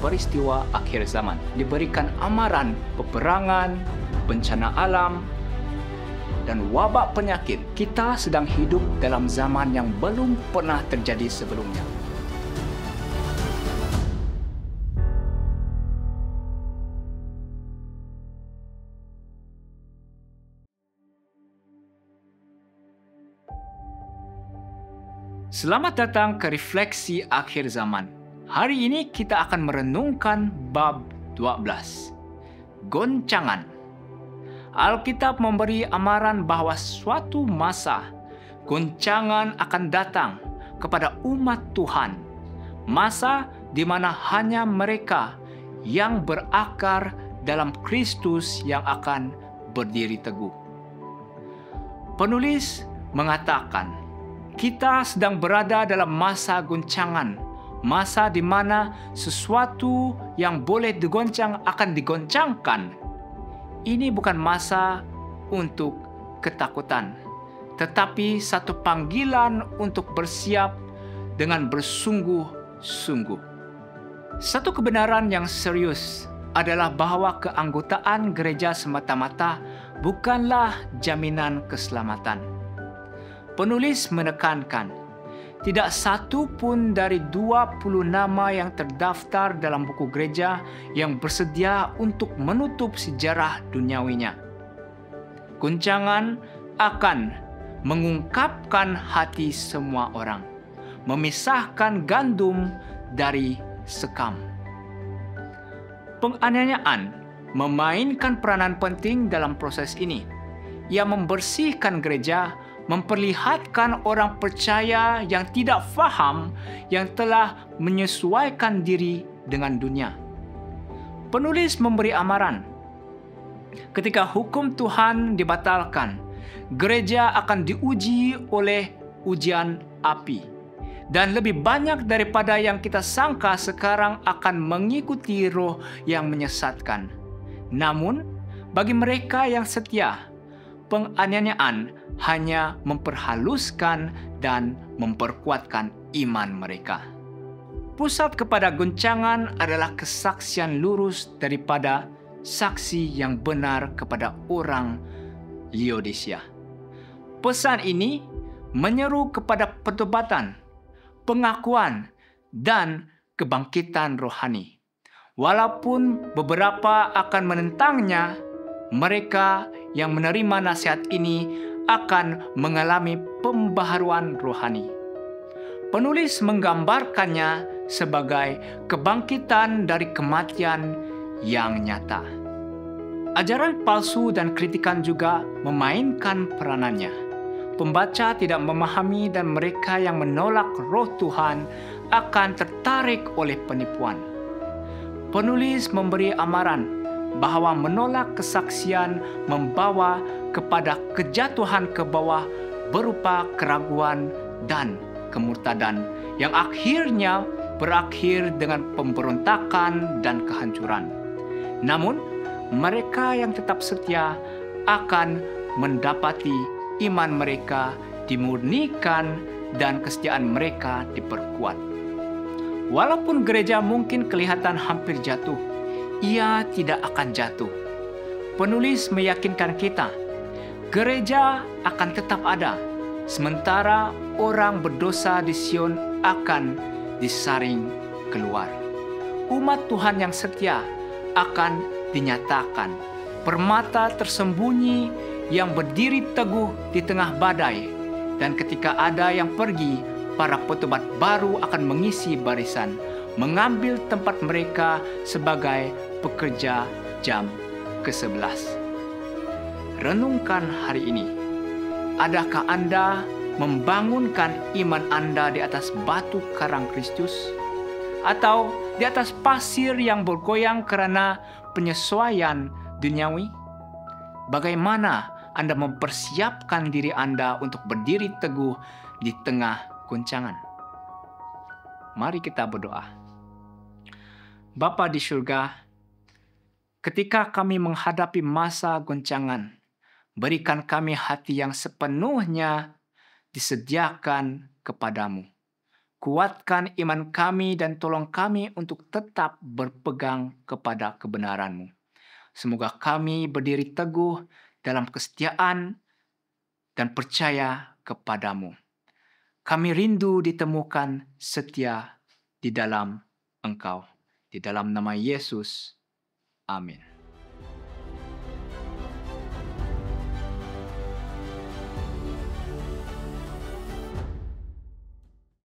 peristiwa akhir zaman. Diberikan amaran peperangan, bencana alam, dan wabak penyakit. Kita sedang hidup dalam zaman yang belum pernah terjadi sebelumnya. Selamat datang ke Refleksi Akhir Zaman. Hari ini kita akan merenungkan bab 12. Goncangan. Alkitab memberi amaran bahwa suatu masa goncangan akan datang kepada umat Tuhan. Masa di mana hanya mereka yang berakar dalam Kristus yang akan berdiri teguh. Penulis mengatakan, kita sedang berada dalam masa goncangan, masa di mana sesuatu yang boleh digoncang akan digoncangkan. Ini bukan masa untuk ketakutan, tetapi satu panggilan untuk bersiap dengan bersungguh-sungguh. Satu kebenaran yang serius adalah bahwa keanggotaan gereja semata-mata bukanlah jaminan keselamatan. Penulis menekankan, tidak satu pun dari 20 nama yang terdaftar dalam buku gereja yang bersedia untuk menutup sejarah duniawinya. Goncangan akan mengungkapkan hati semua orang, memisahkan gandum dari sekam. Penganiayaan memainkan peranan penting dalam proses ini. Ia membersihkan gereja, memperlihatkan orang percaya yang tidak faham yang telah menyesuaikan diri dengan dunia. Penulis memberi amaran. Ketika hukum Tuhan dibatalkan, gereja akan diuji oleh ujian api. Dan lebih banyak daripada yang kita sangka sekarang akan mengikuti roh yang menyesatkan. Namun, bagi mereka yang setia, penganiayaan hanya memperhaluskan dan memperkuatkan iman mereka. Pusat kepada goncangan adalah kesaksian lurus daripada saksi yang benar kepada orang Laodikia. Pesan ini menyeru kepada pertobatan, pengakuan, dan kebangkitan rohani. Walaupun beberapa akan menentangnya, mereka yang menerima nasihat ini akan mengalami pembaharuan rohani. Penulis menggambarkannya sebagai kebangkitan dari kematian yang nyata. Ajaran palsu dan kritikan juga memainkan peranannya. Pembaca tidak memahami dan mereka yang menolak roh Tuhan akan tertarik oleh penipuan. Penulis memberi amaran bahwa menolak kesaksian membawa kepada kejatuhan ke bawah berupa keraguan dan kemurtadan yang akhirnya berakhir dengan pemberontakan dan kehancuran. Namun, mereka yang tetap setia akan mendapati iman mereka dimurnikan dan kesetiaan mereka diperkuat. Walaupun gereja mungkin kelihatan hampir jatuh, ia tidak akan jatuh. Penulis meyakinkan kita, gereja akan tetap ada, sementara orang berdosa di Sion akan disaring keluar. Umat Tuhan yang setia akan dinyatakan, permata tersembunyi yang berdiri teguh di tengah badai, dan ketika ada yang pergi, para petobat baru akan mengisi barisan, mengambil tempat mereka sebagai pekerja jam ke-11. Renungkan hari ini. Adakah Anda membangunkan iman Anda di atas batu karang Kristus? Atau di atas pasir yang bergoyang karena penyesuaian duniawi? Bagaimana Anda mempersiapkan diri Anda untuk berdiri teguh di tengah goncangan? Mari kita berdoa. Bapa di surga, ketika kami menghadapi masa goncangan, berikan kami hati yang sepenuhnya disediakan kepadamu. Kuatkan iman kami dan tolong kami untuk tetap berpegang kepada kebenaran-Mu. Semoga kami berdiri teguh dalam kesetiaan dan percaya kepadamu. Kami rindu ditemukan setia di dalam Engkau. Di dalam nama Yesus. Amin.